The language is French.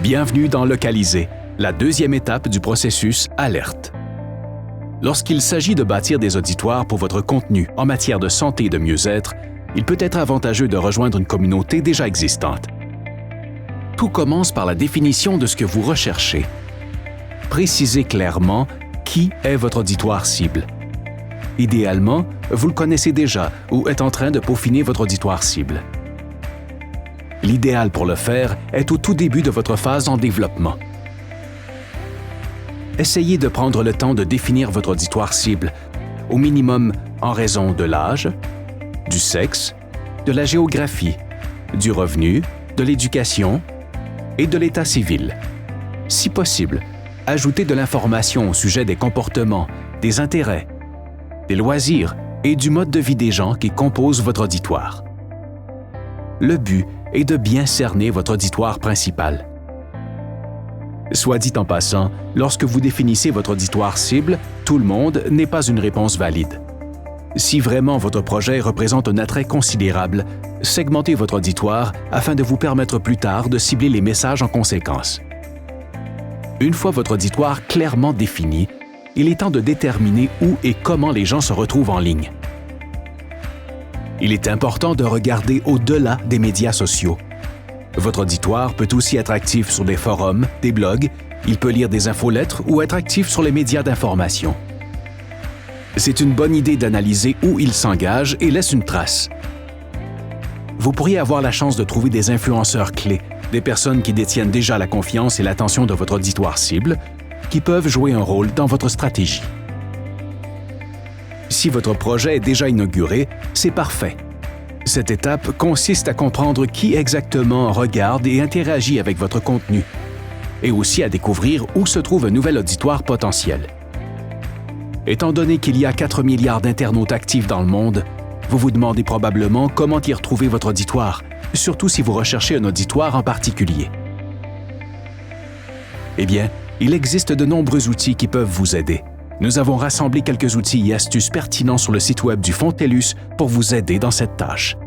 Bienvenue dans Localiser, la deuxième étape du processus Alerte. Lorsqu'il s'agit de bâtir des auditoires pour votre contenu en matière de santé et de mieux-être, il peut être avantageux de rejoindre une communauté déjà existante. Tout commence par la définition de ce que vous recherchez. Précisez clairement qui est votre auditoire cible. Idéalement, vous le connaissez déjà ou êtes en train de peaufiner votre auditoire cible. L'idéal pour le faire est au tout début de votre phase en développement. Essayez de prendre le temps de définir votre auditoire cible, au minimum en raison de l'âge, du sexe, de la géographie, du revenu, de l'éducation et de l'état civil. Si possible, ajoutez de l'information au sujet des comportements, des intérêts, des loisirs et du mode de vie des gens qui composent votre auditoire. Le but est de bien cerner votre auditoire principal. Soit dit en passant, lorsque vous définissez votre auditoire cible, tout le monde n'est pas une réponse valide. Si vraiment votre projet représente un attrait considérable, segmentez votre auditoire afin de vous permettre plus tard de cibler les messages en conséquence. Une fois votre auditoire clairement défini, il est temps de déterminer où et comment les gens se retrouvent en ligne. Il est important de regarder au-delà des médias sociaux. Votre auditoire peut aussi être actif sur des forums, des blogs, il peut lire des infolettres ou être actif sur les médias d'information. C'est une bonne idée d'analyser où il s'engage et laisse une trace. Vous pourriez avoir la chance de trouver des influenceurs clés, des personnes qui détiennent déjà la confiance et l'attention de votre auditoire cible, qui peuvent jouer un rôle dans votre stratégie. Si votre projet est déjà inauguré, c'est parfait. Cette étape consiste à comprendre qui exactement regarde et interagit avec votre contenu, et aussi à découvrir où se trouve un nouvel auditoire potentiel. Étant donné qu'il y a 4 milliards d'internautes actifs dans le monde, vous vous demandez probablement comment y retrouver votre auditoire, surtout si vous recherchez un auditoire en particulier. Eh bien, il existe de nombreux outils qui peuvent vous aider. Nous avons rassemblé quelques outils et astuces pertinents sur le site web du Fonds TELUS pour vous aider dans cette tâche.